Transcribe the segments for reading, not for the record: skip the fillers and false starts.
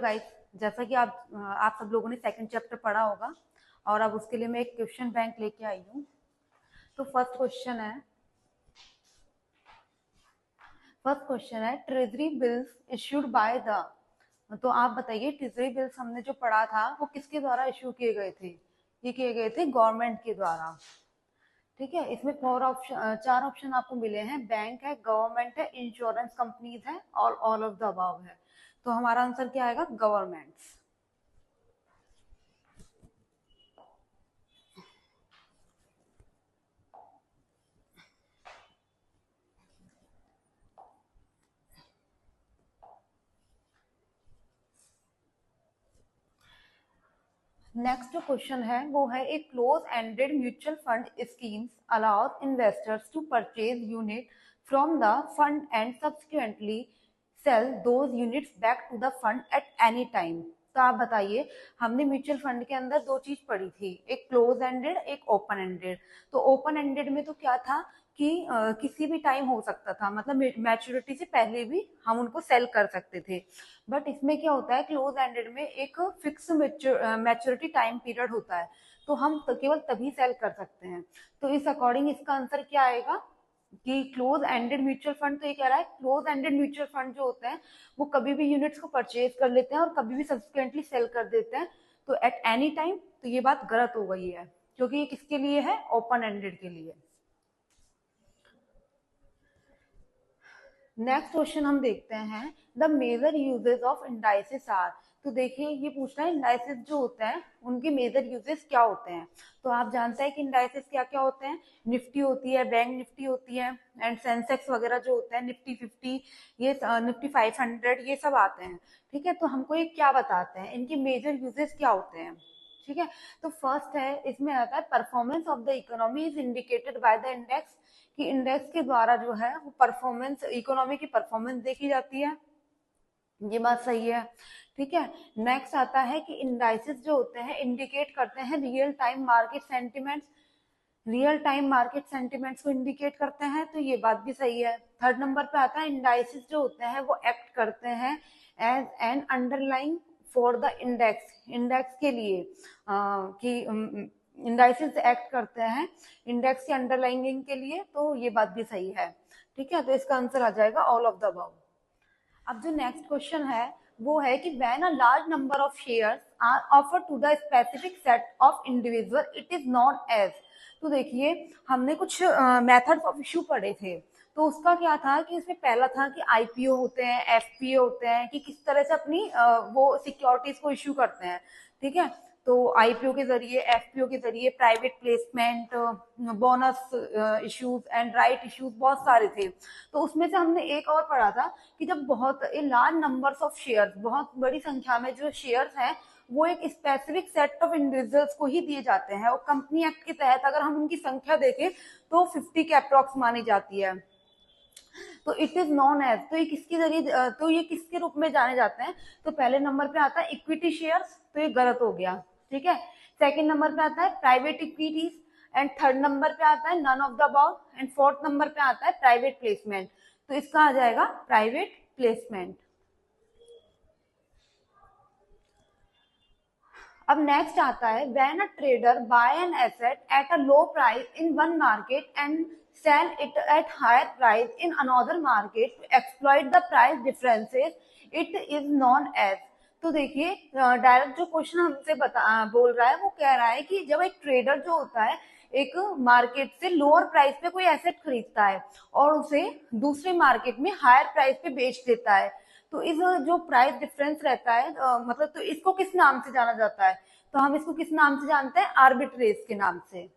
Guys, जैसा कि आप सब लोगों ने सेकंड चैप्टर पढ़ा होगा और अब उसके लिए मैं एक क्वेश्चन बैंक लेके आई हूँ। तो फर्स्ट क्वेश्चन है treasury bills issued by the. तो आप बताइए, ट्रेजरी बिल्स हमने जो पढ़ा था वो किसके द्वारा इश्यू किए गए थे? ये किए गए थे गवर्नमेंट के द्वारा। ठीक है, इसमें चार ऑप्शन आपको मिले हैं। बैंक है, गवर्नमेंट है, इंश्योरेंस कंपनीज है और ऑल ऑफ द अबव है। तो हमारा आंसर क्या आएगा? गवर्नमेंट्स। नेक्स्ट जो क्वेश्चन है वो है एक close ended mutual fund schemes allows investors to purchase unit from the fund and subsequently sell those units back to the fund at any time. तो आप बताइए, हमने म्यूचुअल फंड के अंदर दो चीज पढ़ी थी, एक क्लोज एंडेड, एक ओपन एंडेड। तो ओपन एंडेड में तो क्या था कि किसी भी टाइम हो सकता था, मतलब मैच्योरिटी से पहले भी हम उनको सेल कर सकते थे। बट इसमें क्या होता है, क्लोज एंडेड में एक फिक्स मैच्योरिटी टाइम पीरियड होता है, तो हम केवल तभी सेल कर सकते हैं। तो इस अकॉर्डिंग इसका आंसर क्या आएगा कि क्लोज एंडेड म्यूचुअल फंड। तो ये कह रहा है क्लोज एंडेड म्यूचुअल फंड जो होते हैं वो कभी भी यूनिट्स को परचेज कर लेते हैं और कभी भी सब्सिक्वेंटली सेल कर देते हैं, तो एट एनी टाइम। तो ये बात गलत हो गई है, क्योंकि ये किसके लिए है? ओपन एंडेड के लिए। नेक्स्ट क्वेश्चन हम देखते हैं, the major uses of indices are. तो देखिए, ये पूछ रहा है इंडाइसिस जो होते हैं उनके मेजर यूजेस क्या होते हैं। तो आप जानते हैं कि इंडाइसिस क्या क्या होते हैं। निफ्टी होती है, बैंक निफ्टी होती है, एंड सेंसेक्स वगैरह जो होते हैं, निफ्टी 50, ये निफ्टी 500, ये सब आते हैं। ठीक है, तो हमको ये क्या बताते हैं, इनके मेजर यूजेस क्या होते हैं। ठीक है, तो फर्स्ट है, इसमें आता है performance of the economy is indicated by the index, कि इंडेक्स के द्वारा जो है वो परफॉर्मेंस, इकोनॉमी की परफॉर्मेंस देखी जाती है। ये बात सही है। ठीक है, नेक्स्ट आता है कि इंडाइसेस जो होते हैं इंडिकेट करते हैं real time market sentiments, real time market sentiments को इंडिकेट करते हैं, तो ये बात भी सही है। थर्ड नंबर पे आता है इंडाइसेस जो होते हैं वो एक्ट करते हैं as an underline for the index, index के लिए कि इंडाइसेस एक्ट करते हैं इंडेक्स के अंडरलाइनिंग के लिए, तो ये बात भी सही है। ठीक है, तो इसका आंसर आ जाएगा ऑल ऑफ द अबव। अब जो नेक्स्ट क्वेश्चन है वो है कि when a large number of shares are offered to the specific set of individual it is known as. तो देखिए, हमने कुछ मेथड्स ऑफ इशू पढ़े थे। तो उसका क्या था कि उसमें पहला था कि आईपीओ होते हैं, एफपीओ होते हैं, कि किस तरह से अपनी वो सिक्योरिटीज को इशू करते हैं। ठीक है, तो आईपीओ के जरिए, एफपीओ के जरिए, private placement, bonus issues and right issues, बहुत सारे थे। तो उसमें से हमने एक और पढ़ा था कि जब बहुत लार्ज नंबर्स ऑफ शेयर्स, बहुत बड़ी संख्या में जो शेयर्स हैं वो एक स्पेसिफिक सेट ऑफ इंडिविजुअल्स को ही दिए जाते हैं, और कंपनी एक्ट के तहत अगर हम उनकी संख्या देखें तो 50 के अप्रॉक्स मानी जाती है। तो इट इज नॉन एज, तो ये किसके जरिए, तो ये किसके रूप में जाने जाते हैं? तो पहले नंबर पे आता है इक्विटी शेयर्स, तो ये गलत हो गया। ठीक है, सेकंड नंबर पे आता है private equities, and third number पे आता है none of the above, and fourth number पे आता है प्राइवेट प्लेसमेंट। तो इसका आ जाएगा प्राइवेट प्लेसमेंट। अब नेक्स्ट आता है when a trader buy an asset at a low price in one market and sell it at higher price in another market to exploit the price differences, it is known as. तो देखिए, direct जो question हमसे बोल रहा है वो कह रहा है कि जब एक ट्रेडर जो होता है एक मार्केट से लोअर प्राइस पे कोई एसेट खरीदता है और उसे दूसरे मार्केट में हायर प्राइस पे बेच देता है, तो इस जो प्राइस डिफरेंस रहता है, मतलब तो इसको किस नाम से जाना जाता है? तो हम इसको किस नाम से जानते हैं? आर्बिट्रेज के नाम से।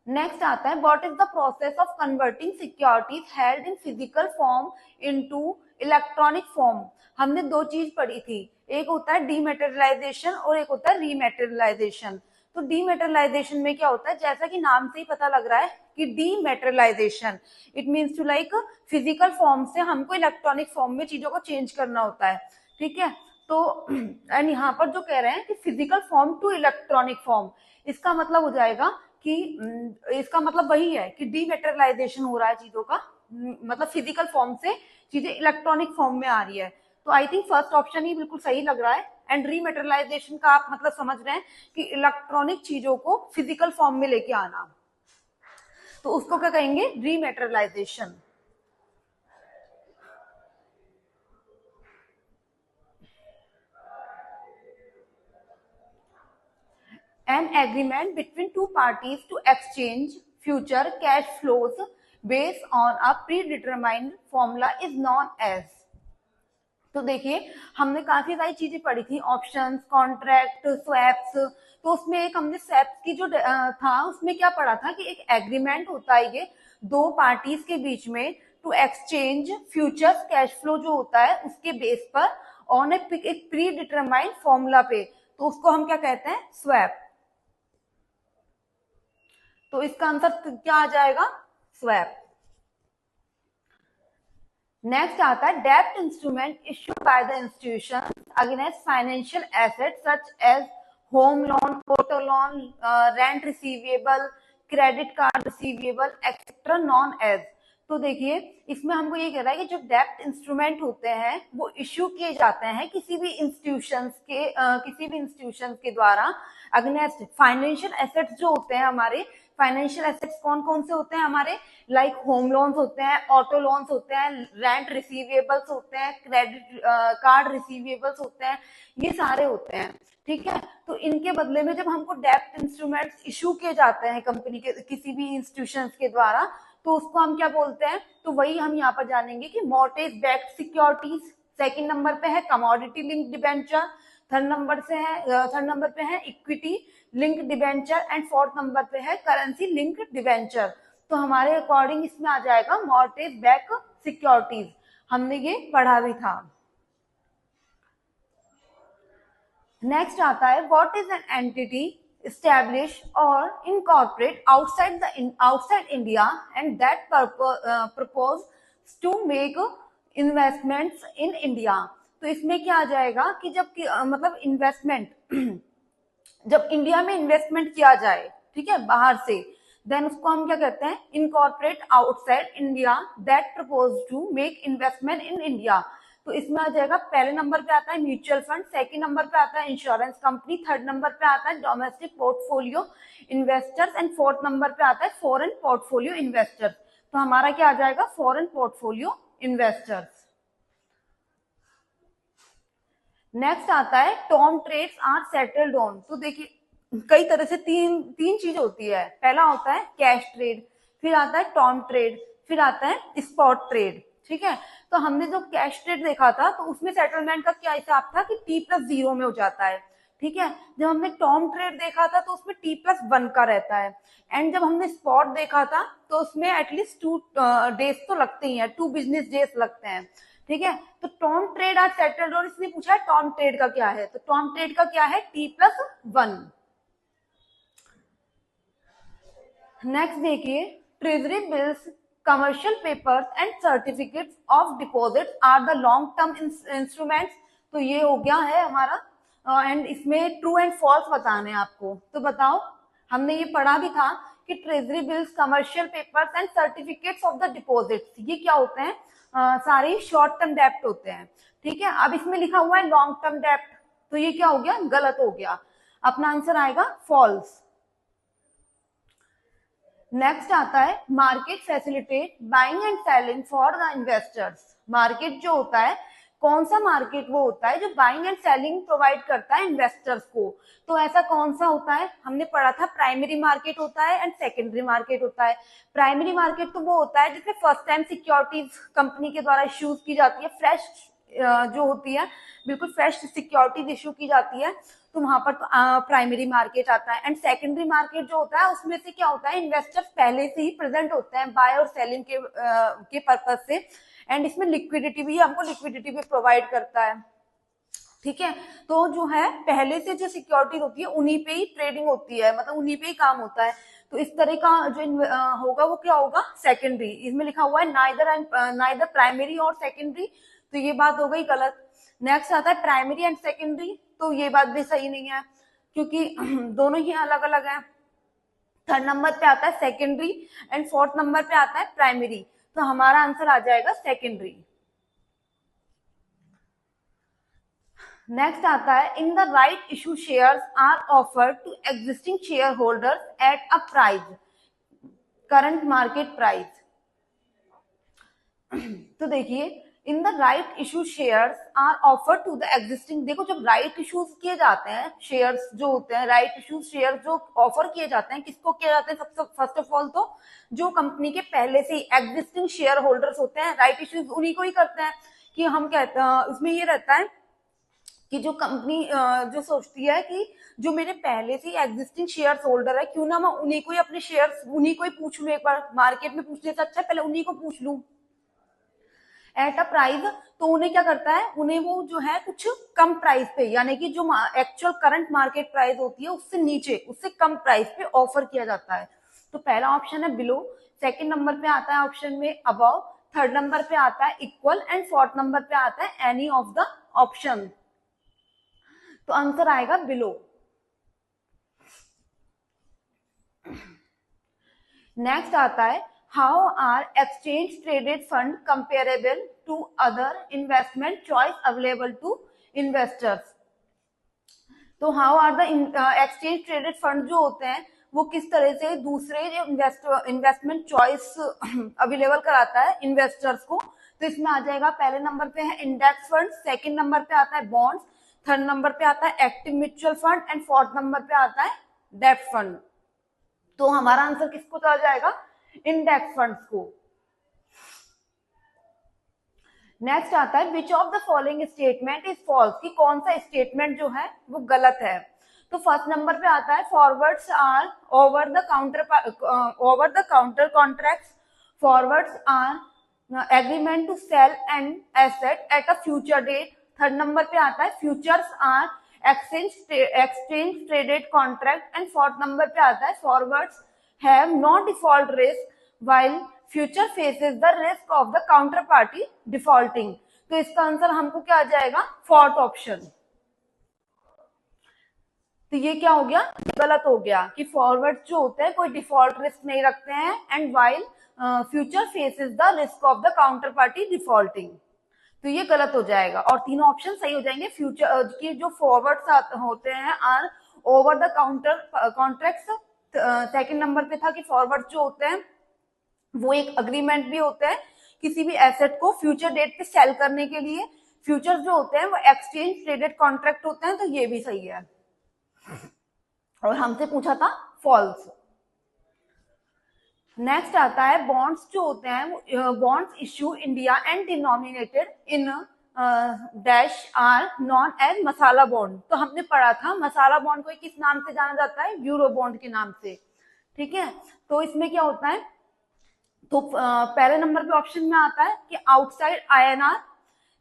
नेक्स्ट आता है what is the process of converting securities held in physical form into electronic form. हमने दो चीज पढ़ी थी, एक होता है डीमेटेरियलाइजेशन और एक होता है रीमेटेरियलाइजेशन। तो डीमेटेरियलाइजेशन में क्या होता है, जैसा कि नाम से ही पता लग रहा है कि dematerialisation it means to like physical form से हमको इलेक्ट्रॉनिक फॉर्म में चीजों को चेंज करना होता है। ठीक है, तो एंड यहाँ पर जो कह रहे हैं कि physical form to electronic form, इसका मतलब हो जाएगा कि इसका मतलब वही है कि डीमेटेरियलाइजेशन हो रहा है चीजों का, मतलब फिजिकल फॉर्म से चीजें इलेक्ट्रॉनिक फॉर्म में आ रही है। तो आई थिंक फर्स्ट ऑप्शन ही बिल्कुल सही लग रहा है। एंड रीमेटेरियलाइजेशन का आप मतलब समझ रहे हैं कि इलेक्ट्रॉनिक चीजों को फिजिकल फॉर्म में लेके आना, तो उसको क्या कहेंगे, रीमेटेरियलाइजेशन। An agreement between two parties to exchange future cash flows based on a predetermined formula is known as। तो देखिए हमने काफी सारी चीजें पढ़ी थी, ऑप्शंस, कॉन्ट्रैक्ट, स्वैप्स। तो उसमें एक हमने स्वैप्स की जो था उसमें क्या पढ़ा था कि एक एग्रीमेंट होता है ये दो पार्टीज के बीच में to exchange futures cash flow जो होता है उसके बेस पर ऑन एक प्री डिटरमाइंड फॉर्मूला पे, तो उसको हम क्या कहते हैं, स्वैप। तो इसका आंसर क्या आ जाएगा, स्वैप। नेक्स्ट आता है डेब्ट instrument issued by the institution against financial asset such as home loan, auto loan, rent receivable, credit card receivable etcetera known as. तो देखिए इसमें हमको ये कह रहा है कि जो डेब्ट इंस्ट्रूमेंट होते हैं वो इश्यू किए जाते हैं किसी भी इंस्टीट्यूशंस के द्वारा अगेंस्ट फाइनेंशियल एसेट्स जो होते हैं हमारे। फाइनेंशियल एसेट्स कौन कौन से होते हैं हमारे, लाइक होम लोन्स होते हैं, ऑटो लोन्स होते हैं, रेंट रिसीवेबल्स होते हैं, क्रेडिट कार्ड रिसीवेबल्स होते हैं, ये सारे होते हैं। ठीक है, तो इनके बदले में जब हमको डेब्ट इंस्ट्रूमेंट्स इशू किए जाते हैं कंपनी के किसी भी इंस्टीट्यूशंस के द्वारा, तो उसको हम क्या बोलते हैं, तो वही हम यहाँ पर जानेंगे कि mortgage backed securities. Second number पे है commodity link debenture, third number पे है equity link debenture and fourth number पे है करेंसी लिंक डिबेंचर। तो हमारे अकॉर्डिंग इसमें आ जाएगा मॉर्गेज बैक सिक्योरिटीज, हमने ये पढ़ा भी था। नेक्स्ट आता है what is an entity establish or incorporate outside India and that propose to make investments in India। तो इसमें क्या आ जाएगा कि जब मतलब इन्वेस्टमेंट जब इंडिया में इन्वेस्टमेंट किया जाए, ठीक है, बाहर से, देन उसको हम क्या कहते हैं, incorporate outside India that propose to make investment in India. तो इसमें आ जाएगा पहले नंबर पे आता है म्यूचुअल फंड, सेकंड नंबर पे आता है इंश्योरेंस कंपनी, थर्ड नंबर पे आता है domestic portfolio investors and fourth number पे आता है फॉरेन पोर्टफोलियो इन्वेस्टर्स। तो हमारा क्या आ जाएगा, फॉरेन पोर्टफोलियो इन्वेस्टर्स। नेक्स्ट आता है term trades are settled on. तो देखिए कई तरह से तीन चीज होती है। पहला होता है कैश ट्रेड, फिर आता है टर्म ट्रेड, फिर आता है स्पॉट ट्रेड। ठीक है, तो हमने जो कैश ट्रेड देखा था तो उसमें सेटलमेंट का क्या हिसाब था कि T+0 में हो जाता है। ठीक है, जब हमने टर्म ट्रेड देखा था तो उसमें T+1 का रहता है। एंड जब हमने स्पॉट देखा था तो उसमें एटलीस्ट 2 डेज तो लगते ही हैं, 2 बिजनेस डेज लगते हैं। ठीक है, तो टर्म ट्रेड आज सेटल्ड और इसने पूछा है टर्म ट्रेड का क्या है, तो टर्म ट्रेड का क्या है, T+1। नेक्स्ट देखिए treasury bills, commercial papers and certificates of deposit are the long term instruments. तो ये हो गया है हमारा, एंड इसमें ट्रू एंड फॉल्स बताने हैं आपको। तो बताओ, हमने ये पढ़ा भी था कि treasury bills, commercial papers and certificates of the deposit ये क्या होते हैं, सारे शॉर्ट टर्म डेप्ट होते हैं। ठीक है, अब इसमें लिखा हुआ है लॉन्ग टर्म डेप्ट, तो ये क्या हो गया, गलत हो गया, अपना आंसर आएगा फॉल्स। नेक्स्ट आता है market facilitate buying and selling for the investors. Market जो होता है, कौन सा मार्केट वो होता है जो बाइंग एंड सेलिंग प्रोवाइड करता है इन्वेस्टर्स को। तो ऐसा कौन सा होता है, हमने पढ़ा था प्राइमरी मार्केट होता है एंड सेकेंडरी मार्केट होता है। प्राइमरी मार्केट तो वो होता है जिसमें फर्स्ट टाइम सिक्योरिटीज कंपनी के द्वारा इश्यूज की जाती है, फ्रेश जो होती है, बिल्कुल फ्रेश सिक्योरिटीज इश्यू की जाती है, तो वहां पर तो प्राइमरी मार्केट आता है। एंड सेकेंडरी मार्केट जो होता है उसमें से क्या होता है, इन्वेस्टर्स पहले से ही प्रेजेंट होते हैं बाय और सेलिंग के पर्पज से, एंड इसमें लिक्विडिटी भी, हमको लिक्विडिटी भी प्रोवाइड करता है। ठीक है, तो जो है पहले से जो सिक्योरिटी होती है उन्हीं पे ही ट्रेडिंग होती है, मतलब उन्हीं पे ही काम होता है। तो इस तरह का जो होगा वो क्या होगा, सेकेंडरी। इसमें लिखा हुआ है नाइदर प्राइमरी और सेकेंडरी, तो ये बात हो गई गलत। नेक्स्ट आता है प्राइमरी एंड सेकेंडरी, तो ये बात भी सही नहीं है क्योंकि दोनों ही अलग अलग है। थर्ड नंबर पे आता है सेकेंडरी एंड फोर्थ नंबर पे आता है प्राइमरी, तो हमारा आंसर आ जाएगा सेकेंडरी। नेक्स्ट आता है in the right issue shares are offered to existing share holders at a price, current market price. तो देखिए in the right issue shares are offered to the existing, देखो जब right issues किए जाते हैं, shares जो होते हैं राइट इश्यूज शेयर जो ऑफर किए जाते हैं, किसको किए जाते हैं? सबसे फर्स्ट ऑफ ऑल तो जो कंपनी के पहले से ही एग्जिस्टिंग शेयर होल्डर्स होते हैं, राइट इश्यूज उन्हीं को ही करते हैं। कि हम कहते हैं उसमें ये रहता है कि जो कंपनी जो सोचती है कि जो मेरे पहले से एग्जिस्टिंग शेयर होल्डर है, क्यों ना मैं उन्हीं को ही अपने शेयर उन्हीं को ही पूछ लूं, एक बार मार्केट में पूछने से अच्छा पहले उन्हीं को पूछ लूं एट अ प्राइस। तो उन्हें क्या करता है, उन्हें वो जो है कुछ कम प्राइस पे, यानी कि जो एक्चुअल करंट मार्केट प्राइस होती है उससे नीचे, उससे कम प्राइस पे ऑफर किया जाता है। तो पहला ऑप्शन है बिलो, सेकंड नंबर पे आता है ऑप्शन में अबव, थर्ड नंबर पे आता है इक्वल एंड फोर्थ नंबर पे आता है एनी ऑफ द ऑप्शन। तो आंसर आएगा बिलो। नेक्स्ट आता है how are exchange traded fund comparable to other investment choice available to investors. तो how are the exchange traded fund जो होते हैं वो किस तरह से दूसरे जो इन्वेस्टमेंट चॉइस अवेलेबल कराता है इन्वेस्टर्स को। तो इसमें आ जाएगा पहले नंबर पे है इंडेक्स फंड, सेकंड नंबर पे आता है बॉन्ड्स, थर्ड नंबर पे आता है active mutual fund and fourth number पे आता है डेब्ट फंड। तो हमारा आंसर किसको चला जाएगा? इंडेक्स फंड्स को। नेक्स्ट आता है which of the following statement is false, कि कौन सा स्टेटमेंट जो है वो गलत है। तो फर्स्ट नंबर पे आता है forwards are over the counter contracts, forwards are agreement to sell an asset at a future date. Third number पे आता है futures are exchange traded contract and fourth number पे आता है forwards have no default risk while future faces the risk of the counterparty defaulting। तो इसका answer हमको क्या आ जाएगा? Fourth option. तो ये क्या हो गया? गलत हो गया कि फॉरवर्ड जो होते हैं कोई डिफॉल्ट रिस्क नहीं रखते हैं and while future faces the risk of the counter party defaulting. तो ये गलत हो जाएगा और तीनों ऑप्शन सही हो जाएंगे। फ्यूचर की जो फॉरवर्ड होते हैं are over the counter contracts, second number पे था कि फॉरवर्ड जो होते हैं वो एक अग्रीमेंट भी होता है किसी भी एसेट को फ्यूचर डेट पे सेल करने के लिए। फ्यूचर जो होते हैं वो एक्सचेंज ट्रेडेड कॉन्ट्रैक्ट होते हैं। तो ये भी सही है और हमसे पूछा था फॉल्स। नेक्स्ट आता है बॉन्ड्स जो होते हैं, bonds issue India and denominated in dash are known as masala bond. तो हमने पढ़ा था मसाला बॉन्ड को किस नाम से जाना जाता है? यूरो बॉन्ड के नाम से। ठीक है, तो इसमें क्या होता है? तो पहले नंबर पे ऑप्शन में आता है कि आउटसाइड आईएनआर,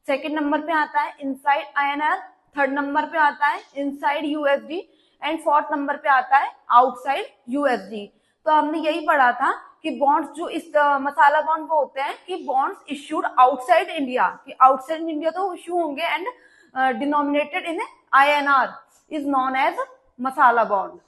सेकंड नंबर पे आता है इनसाइड आईएनआर, थर्ड नंबर पे आता है inside USD and fourth number पे आता है आउटसाइड यूएसडी। तो हमने यही पढ़ा था कि बॉन्ड्स जो इस मसाला बॉन्ड वो होते हैं कि बॉन्ड्स इश्यूड आउटसाइड इंडिया, कि आउटसाइड इंडिया तो इश्यू होंगे and denominated in INR is known as masala bond.